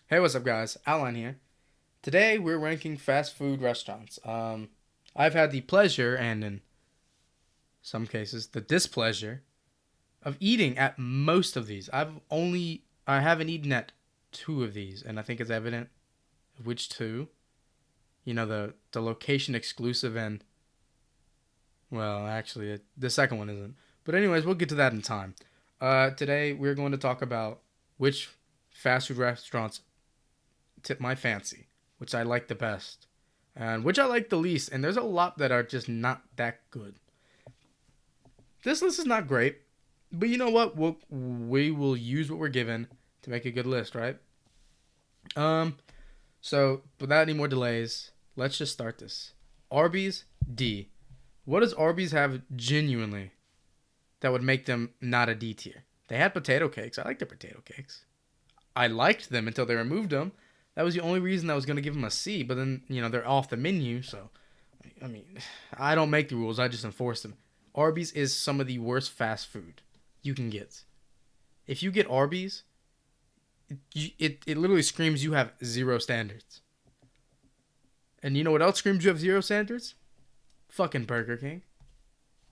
Hey, what's up, guys? Outline here. Today we're ranking fast food restaurants. I've had the pleasure and, in some cases, the displeasure of eating at most of these. I haven't eaten at two of these, and I think it's evident which two. The location exclusive and, well, actually, the second one isn't. But anyways, we'll get to that in time. Today we're going to talk about which fast food restaurants tip my fancy, which I like the best, and which I like the least. And there's a lot that are just not that good. This list is not great, but you know what? We will use what we're given to make a good list, right? Um, so without any more delays, let's just start this. Arby's D. What does Arby's have genuinely that would make them not a D tier? They had potato cakes. I like their potato cakes. I liked them until they removed them. That was the only reason I was going to give them a C, but then, they're off the menu, so, I mean, I don't make the rules, I just enforce them. Arby's is some of the worst fast food you can get. If you get Arby's, it literally screams you have zero standards. And you know what else screams you have zero standards? Fucking Burger King.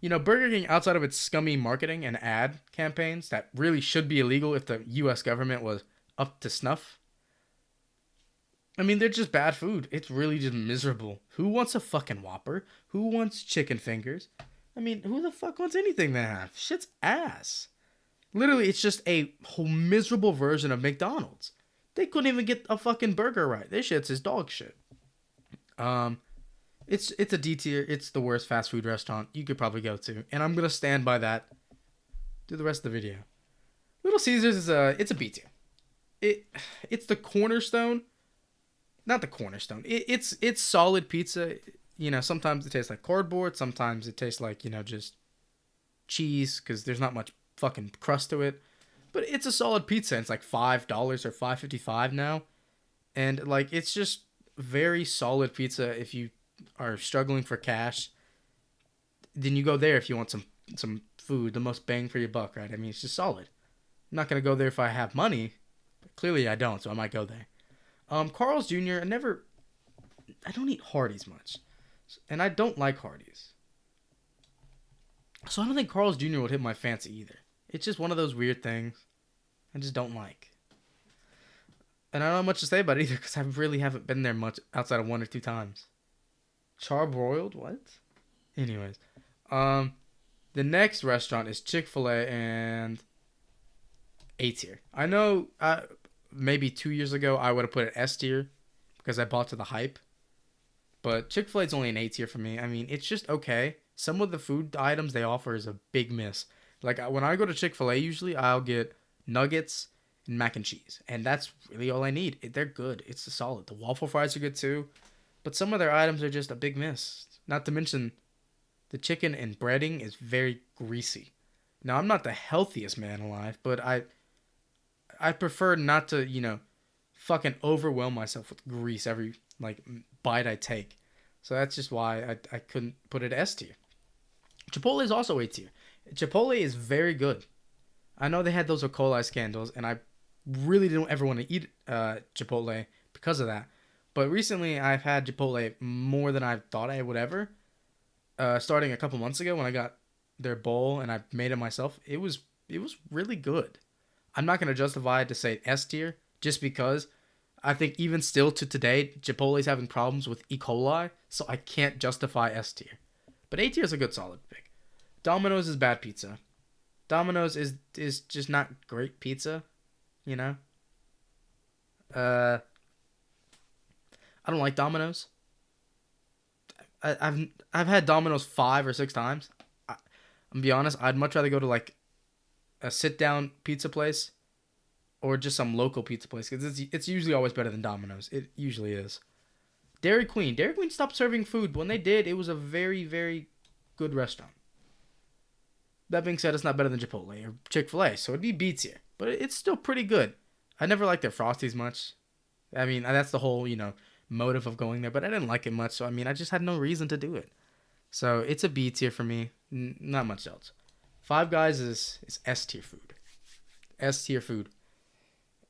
Burger King, outside of its scummy marketing and ad campaigns that really should be illegal if the US government was up to snuff, I mean, they're just bad food. It's really just miserable. Who wants a fucking Whopper? Who wants chicken fingers? I mean, who the fuck wants anything they have? Shit's ass. Literally, it's just a whole miserable version of McDonald's. They couldn't even get a fucking burger right. This shit's is dog shit. Um, it's a D tier. It's the worst fast food restaurant you could probably go to, and I'm gonna stand by that through the rest of the video. Little Caesars it's a B tier. It's the cornerstone, not the cornerstone. It's solid pizza. Sometimes it tastes like cardboard. Sometimes it tastes like just cheese because there's not much fucking crust to it. But it's a solid pizza. It's like $5 or $5.55 now, and like it's just very solid pizza. If you are struggling for cash, then you go there if you want some food, the most bang for your buck, right? I mean, it's just solid. I'm not gonna go there if I have money, but clearly I don't, so I might go there. Carl's Jr. I don't eat Hardee's much, and I don't like Hardee's, so I don't think Carl's Jr. would hit my fancy either. It's just one of those weird things I just don't like, and I don't have much to say about it either because I really haven't been there much outside of one or two times. Charbroiled, what? Anyways, um, the next restaurant is Chick-Fil-A and A tier. I know, maybe 2 years ago I would have put it S tier because I bought to the hype. But Chick-fil-A is only an A tier for me. I mean, it's just okay. Some of the food items they offer is a big miss. Like when I go to Chick-fil-A, usually I'll get nuggets and mac and cheese, and that's really all I need. They're good. It's solid. The waffle fries are good too, but some of their items are just a big miss. Not to mention the chicken and breading is very greasy. Now I'm not the healthiest man alive, but I prefer not to, fucking overwhelm myself with grease every like bite I take. So that's just why I couldn't put it S tier. Chipotle is also A tier. Chipotle is very good. I know they had those E. coli scandals, and I really didn't ever want to eat Chipotle because of that. But recently, I've had Chipotle more than I thought I would ever. Starting a couple months ago when I got their bowl and I made it myself, it was really good. I'm not gonna justify it to say S tier just because I think even still to today, Chipotle's having problems with E. coli, so I can't justify S tier. But A tier is a good solid pick. Domino's is bad pizza. Domino's is just not great pizza, you know. Uh, I don't like Domino's. I've had Domino's 5 or 6 times. I'm gonna be honest. I'd much rather go to like a sit down pizza place or just some local pizza place because it's usually always better than Domino's. It usually is. Dairy Queen. Dairy Queen stopped serving food. But when they did, it was a very, very good restaurant. That being said, it's not better than Chipotle or Chick-fil-A, so it'd be B tier. But it's still pretty good. I never liked their Frosties much. I mean, that's the whole, motive of going there, but I didn't like it much, so I mean, I just had no reason to do it. So it's a B tier for me. Not much else. Five Guys is S tier food. S tier food.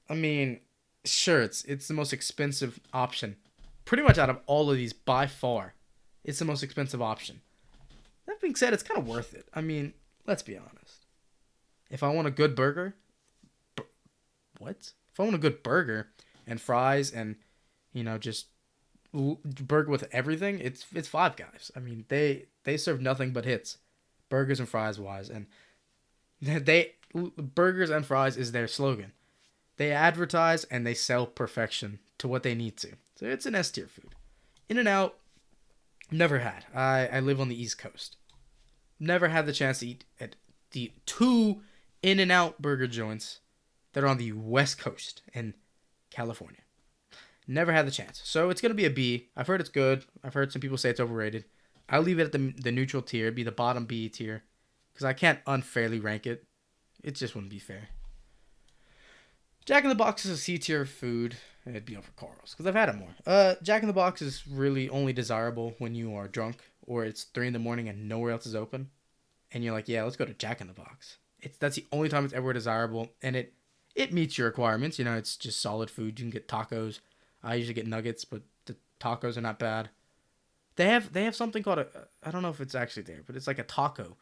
I mean, Sure, it's the most expensive option. Pretty much out of all of these, by far, it's the most expensive option. That being said, it's kind of worth it. I mean, let's be honest. If I want a good burger, b- what? If I want a good burger and fries and just burger with everything, it's Five Guys. I mean, they serve nothing but hits, burgers and fries wise, and they burgers and fries is their slogan. They advertise and they sell perfection to what they need to. So it's an S tier food. In and Out, never had. I live on the East Coast. Never had the chance to eat at the two In and Out burger joints that are on the West Coast in California. Never had the chance. So it's going to be a B. I've heard it's good. I've heard some people say it's overrated. I'll leave it at the neutral tier. It'd be the bottom B tier. Because I can't unfairly rank it. It just wouldn't be fair. Jack in the Box is a C tier food. It'd be over Carl's because I've had it more. Jack in the Box is really only desirable when you are drunk or it's 3 in the morning and nowhere else is open, and you're like, yeah, let's go to Jack in the Box. That's the only time it's ever desirable, and it meets your requirements. It's just solid food. You can get tacos. I usually get nuggets, but the tacos are not bad. They have something called I don't know if it's actually there, but it's like a taco,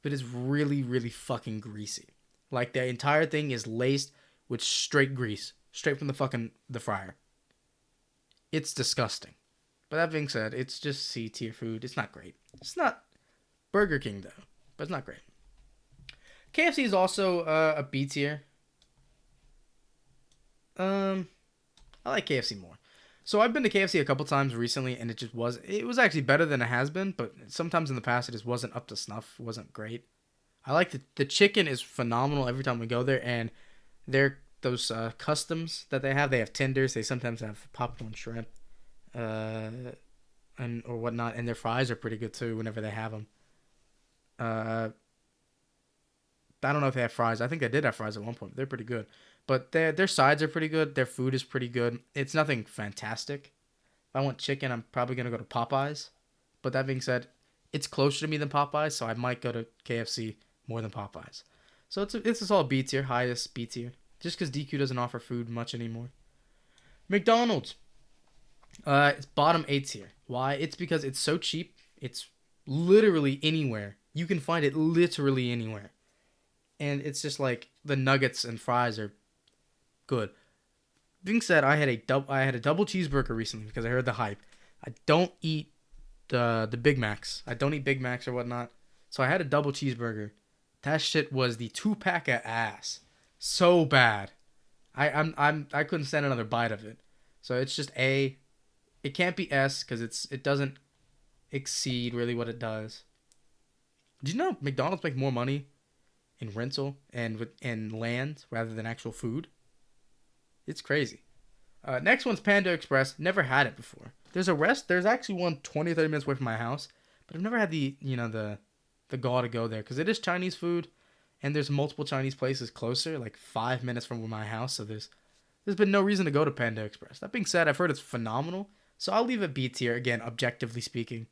but it's really really fucking greasy. Like the entire thing is laced with straight grease, straight from the fryer. It's disgusting. But that being said, it's just C tier food. It's not great. It's not Burger King though, but it's not great. KFC is also a B tier. I like KFC more. So I've been to KFC a couple times recently, and it was actually better than it has been, but sometimes in the past it just wasn't up to snuff. It wasn't great. I like the chicken is phenomenal every time we go there, and those customs that they have. They have tenders. They sometimes have popcorn shrimp, uh, and or whatnot. And their fries are pretty good too. Whenever they have them, uh, I don't know if they have fries. I think they did have fries at one point. They're pretty good, but their sides are pretty good. Their food is pretty good. It's nothing fantastic. If I want chicken, I'm probably gonna go to Popeyes. But that being said, it's closer to me than Popeyes, so I might go to KFC more than Popeyes. So it's a solid B tier, highest B tier. Just because DQ doesn't offer food much anymore. McDonald's. It's bottom A tier. Why? It's because it's so cheap. It's literally anywhere. You can find it literally anywhere. And it's just like the nuggets and fries are good. Being said, I had a double cheeseburger recently because I heard the hype. I don't eat the Big Macs. I don't eat Big Macs or whatnot. So I had a double cheeseburger. That shit was the 2-pack of ass. So bad. I couldn't stand another bite of it. So it's just A. It can't be S because it doesn't exceed really what it does. Do you know McDonald's make more money in rental and land rather than actual food? It's crazy. Next one's Panda Express. Never had it before. There's actually one 20, 30 minutes away from my house, but I've never had the gall to go there because it is Chinese food, and there's multiple Chinese places closer, like 5 minutes from my house. So there's been no reason to go to Panda Express. That being said, I've heard it's phenomenal, so I'll leave it B tier again, objectively speaking.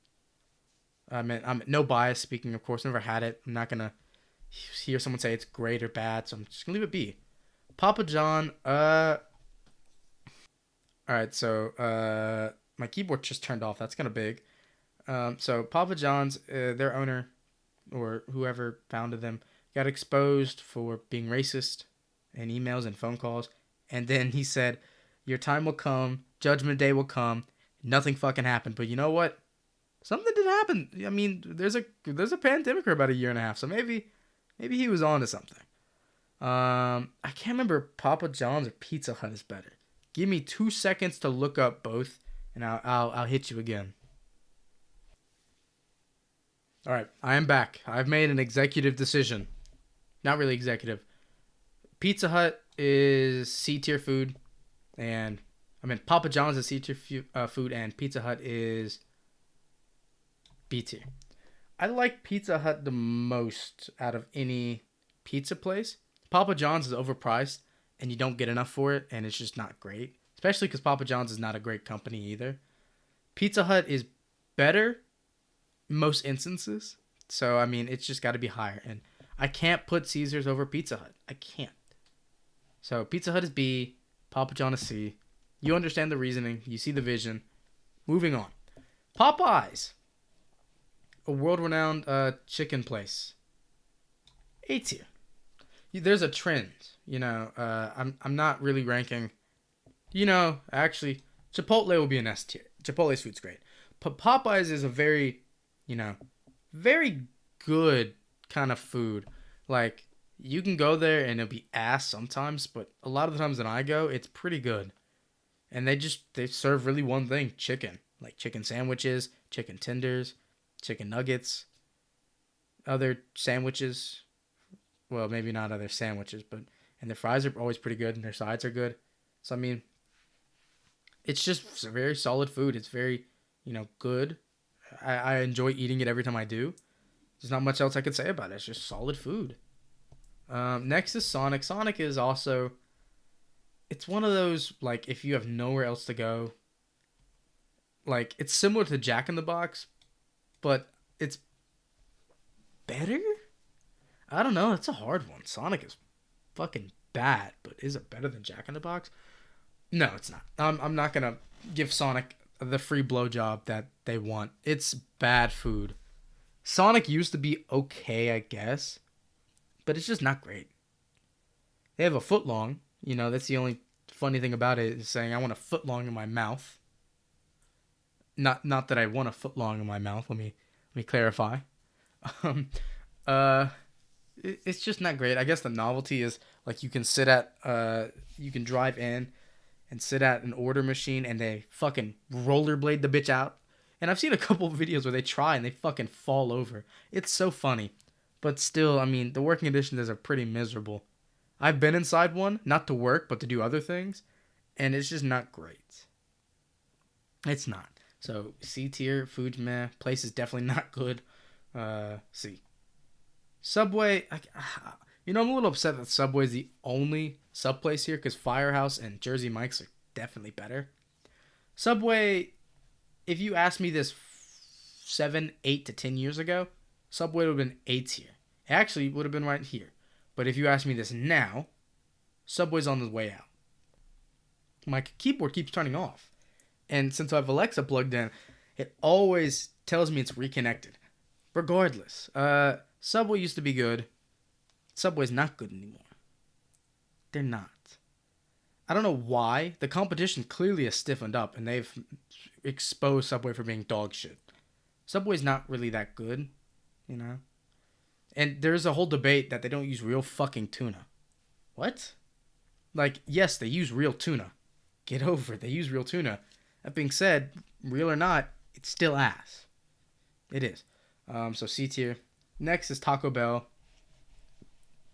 I'm no bias speaking, of course. Never had it. I'm not gonna hear someone say it's great or bad, so I'm just gonna leave it B. Papa John. All right. So my keyboard just turned off. That's kind of big. So Papa John's, their owner or whoever founded them, got exposed for being racist in emails and phone calls, and then he said, "Your time will come. Judgment Day will come. Nothing fucking happened." But you know what? Something did happen. I mean, there's a pandemic for about a year and a half, so maybe he was on to something. I can't remember if Papa John's or Pizza Hut is better. Give me 2 seconds to look up both, and I'll hit you again. All right, I am back. I've made an executive decision. Not really executive. Pizza Hut is C tier food, and Papa John's is C tier food, and Pizza Hut is B tier. I like Pizza Hut the most out of any pizza place. Papa John's is overpriced, and you don't get enough for it, and it's just not great. Especially because Papa John's is not a great company either. Pizza Hut is better in most instances. So, it's just got to be higher. And I can't put Caesars over Pizza Hut. I can't. So, Pizza Hut is B. Papa John a C. You understand the reasoning. You see the vision. Moving on. Popeyes. A world-renowned chicken place. A tier. There's a trend. I'm not really ranking. Actually, Chipotle will be an S tier. Chipotle's food's great. But Popeyes is a very, very good kind of food. Like, you can go there and it'll be ass sometimes, but a lot of the times that I go, it's pretty good. And they serve really one thing, chicken. Like chicken sandwiches, chicken tenders, chicken nuggets, other sandwiches. Well, maybe not other sandwiches, and their fries are always pretty good and their sides are good. So, I mean, it's just very solid food. It's very, good. I enjoy eating it every time I do. There's not much else I could say about it. It's just solid food. Next is Sonic. Sonic is also, it's one of those, like, if you have nowhere else to go, like, it's similar to Jack in the Box, but it's better? I don't know. It's a hard one. Sonic is fucking bad, but is it better than Jack in the Box? No, it's not. I'm not going to give Sonic the free blowjob that they want. It's bad food. Sonic used to be okay, I guess, but it's just not great. They have a foot long. That's the only funny thing about it is saying I want a foot long in my mouth. Not that I want a foot long in my mouth. Let me clarify. It's just not great. I guess the novelty is like you can you can drive in and sit at an order machine and they fucking rollerblade the bitch out. And I've seen a couple of videos where they try and they fucking fall over. It's so funny. But still, I mean, the working conditions are pretty miserable. I've been inside one, not to work, but to do other things. And it's just not great. It's not. So, C tier, food's meh. Place is definitely not good. C. Subway, I'm a little upset that Subway is the only sub place here because Firehouse and Jersey Mike's are definitely better. Subway, if you asked me this 7, 8 to 10 years ago, Subway would have been A tier. It actually would have been right here. But if you ask me this now, Subway's on the way out. My keyboard keeps turning off. And since I have Alexa plugged in, it always tells me it's reconnected. Regardless, Subway used to be good. Subway's not good anymore. They're not. I don't know why. The competition clearly has stiffened up and they've exposed Subway for being dog shit. Subway's not really that good, And there's a whole debate that they don't use real fucking tuna. What? Like, yes, they use real tuna. Get over it. They use real tuna. That being said, real or not, it's still ass. It is. So C tier. Next is Taco Bell.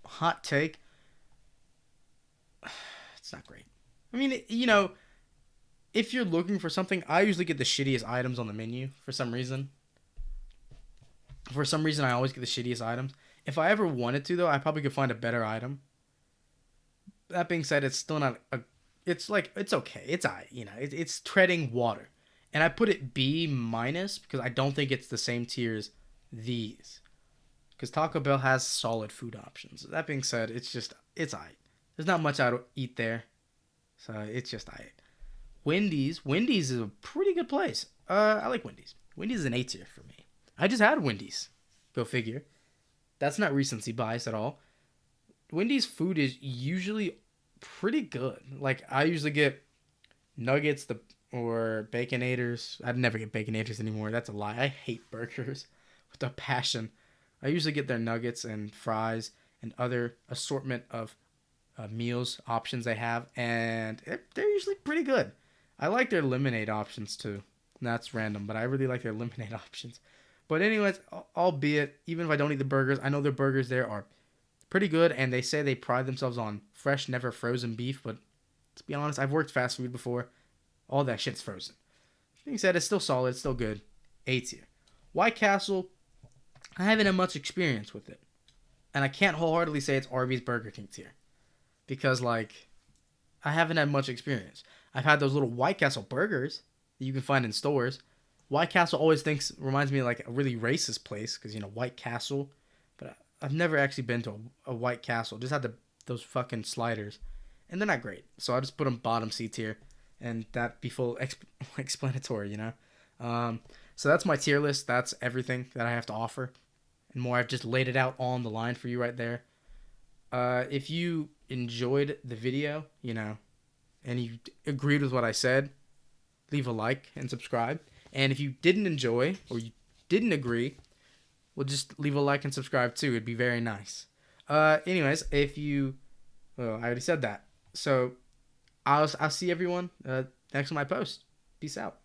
Hot take. It's not great. I mean, if you're looking for something, I usually get the shittiest items on the menu for some reason. For some reason, I always get the shittiest items. If I ever wanted to, though, I probably could find a better item. That being said, it's still not it's okay. It's it's treading water. And I put it B- because I don't think it's the same tier as these. Because Taco Bell has solid food options. That being said, it's aight. There's not much I would eat there. So it's just aight. Wendy's is a pretty good place. I like Wendy's. Wendy's is an A tier for me. I just had Wendy's. Go figure. That's not recency bias at all. Wendy's food is usually pretty good. Like, I usually get nuggets or Baconators. I'd never get Baconators anymore. That's a lie. I hate burgers with a passion. I usually get their nuggets and fries and other assortment of meals options they have. And they're usually pretty good. I like their lemonade options too. That's random, but I really like their lemonade options. But anyways, albeit, even if I don't eat the burgers, I know their burgers there are pretty good, and they say they pride themselves on fresh, never frozen beef, but to be honest, I've worked fast food before. All that shit's frozen. Being said, it's still solid, it's still good. A tier. White Castle, I haven't had much experience with it. And I can't wholeheartedly say it's Arby's Burger King tier. Because, I haven't had much experience. I've had those little White Castle burgers that you can find in stores. White Castle always reminds me of a really racist place because, White Castle. But I've never actually been to a White Castle. Just had those fucking sliders. and they're not great. So I'll just put them bottom C tier, and that be full explanatory, you know. So that's my tier list. That's everything that I have to offer, and more. I've just laid it out on the line for you right there. If you enjoyed the video, you know, and you agreed with what I said, leave a like and subscribe. And if you didn't enjoy or you didn't agree, well, just leave a like and subscribe too. It'd be very nice. Anyways, well, I already said that. So I'll see everyone next on my post. Peace out.